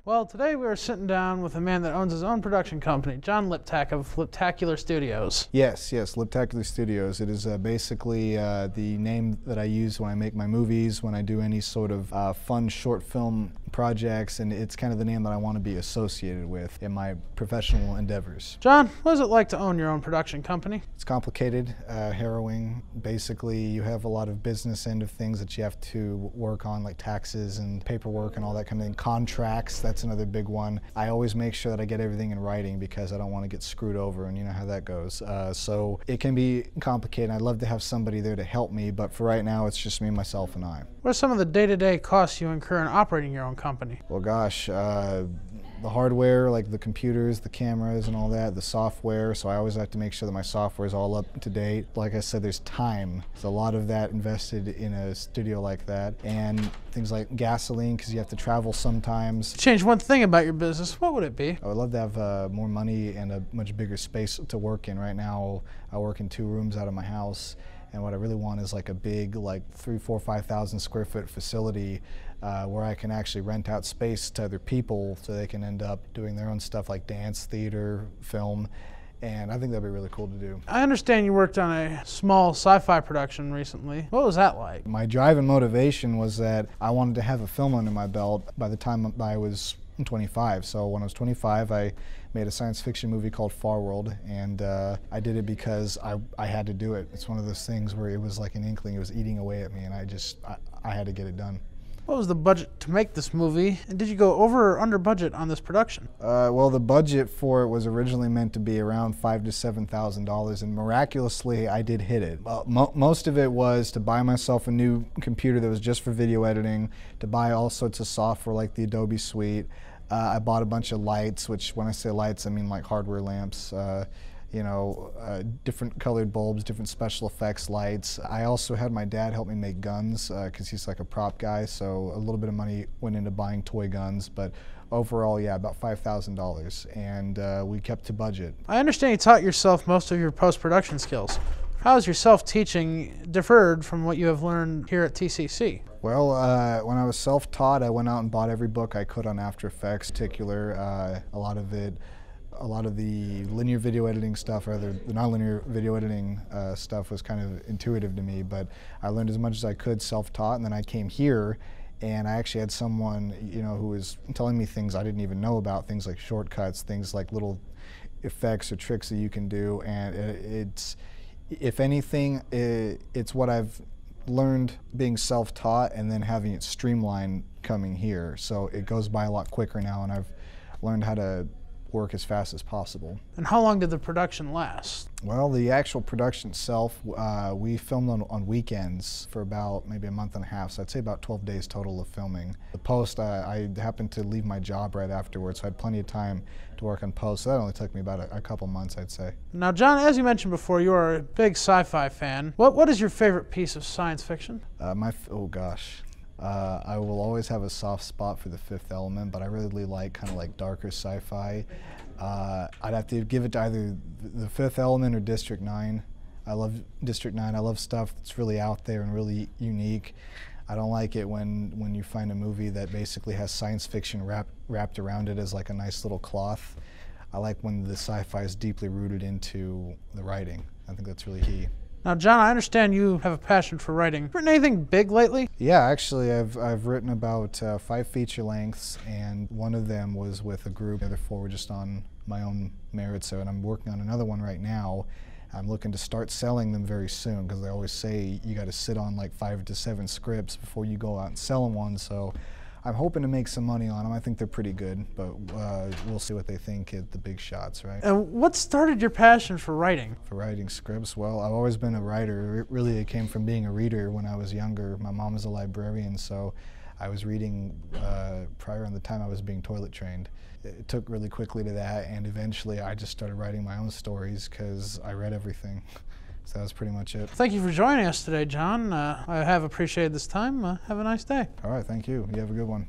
Well, today we are sitting down with a man that owns his own production company, John Liptak of Liptacular Studios. Yes, Liptacular Studios. It is basically the name that I use when I make my movies, when I do any sort of fun short film projects, and it's kind of the name that I want to be associated with in my professional endeavors. John, what is it like to own your own production company? It's complicated, harrowing. Basically, you have a lot of business end of things that you have to work on, like taxes and paperwork and all that kind of thing. Contracts, that's another big one. I always make sure that I get everything in writing because I don't want to get screwed over, and you know how that goes. So it can be complicated. I'd love to have somebody there to help me, but for right now, it's just me, myself, and I. What are some of the day-to-day costs you incur in operating your own company? Well, gosh, the hardware, like the computers, the cameras and all that, the software, so I always have to make sure that my software is all up to date. Like I said, there's time. There's a lot of that invested in a studio like that, and things like gasoline, because you have to travel sometimes. Change one thing about your business, what would it be? I would love to have more money and a much bigger space to work in. Right now, I work in 2 rooms out of my house, and what I really want is like a big, like 3,000, 4,000, 5,000 square foot facility where I can actually rent out space to other people so they can end up doing their own stuff like dance, theater, film, and I think that'd be really cool to do. I understand you worked on a small sci-fi production recently. What was that like? My drive and motivation was that I wanted to have a film under my belt by the time I was 25. So when I was 25, I made a science fiction movie called Far World, and I did it because I had to do it. It's one of those things where it was like an inkling, it was eating away at me, and I had to get it done. What was the budget to make this movie, and did you go over or under budget on this production? Well, the budget for it was originally meant to be around $5,000 to $7,000, and miraculously I did hit it. Most of it was to buy myself a new computer that was just for video editing, to buy all sorts of software like the Adobe Suite. I bought a bunch of lights, which when I say lights I mean like hardware lamps, you know, different colored bulbs, different special effects lights. I also had my dad help me make guns because he's like a prop guy, so a little bit of money went into buying toy guns, but overall, yeah, about $5,000, and we kept to budget. I understand you taught yourself most of your post-production skills. How has your self-teaching differed from what you have learned here at TCC? Well, when I was self-taught, I went out and bought every book I could on After Effects. In particular, a lot of the linear video editing stuff, or rather the nonlinear video editing stuff was kind of intuitive to me, but I learned as much as I could self-taught, and then I came here and I actually had someone, you know, who was telling me things I didn't even know about, things like shortcuts, things like little effects or tricks that you can do, and it's, if anything, it's what I've learned being self-taught and then having it streamlined coming here. So it goes by a lot quicker now, and I've learned how to work as fast as possible. And how long did the production last? Well, the actual production itself, we filmed on weekends for about maybe a month and a half, so I'd say about 12 days total of filming. The post, I happened to leave my job right afterwards, so I had plenty of time to work on post, so that only took me about a couple months, I'd say. Now, John, as you mentioned before, you are a big sci-fi fan. What is your favorite piece of science fiction? Oh gosh. I will always have a soft spot for The Fifth Element, but I really like kind of like darker sci-fi. I'd have to give it to either The Fifth Element or District 9. I love District 9. I love stuff that's really out there and really unique. I don't like it when you find a movie that basically has science fiction wrapped around it as like a nice little cloth. I like when the sci-fi is deeply rooted into the writing. I think that's really key. Now, John, I understand you have a passion for writing. Written anything big lately? Yeah, actually, I've written about 5 feature lengths, and one of them was with a group. The other 4 were just on my own merit. So, and I'm working on another one right now. I'm looking to start selling them very soon because they always say you got to sit on like 5 to 7 scripts before you go out and sell one. So I'm hoping to make some money on them. I think they're pretty good, but we'll see what they think at the big shots, right? And what started your passion for writing? For writing scripts? Well, I've always been a writer. Really, it came from being a reader when I was younger. My mom was a librarian, so I was reading prior on the time I was being toilet trained. It took really quickly to that, and eventually I just started writing my own stories because I read everything. So that was pretty much it. Thank you for joining us today, John. I have appreciated this time. Have a nice day. All right, thank you. You have a good one.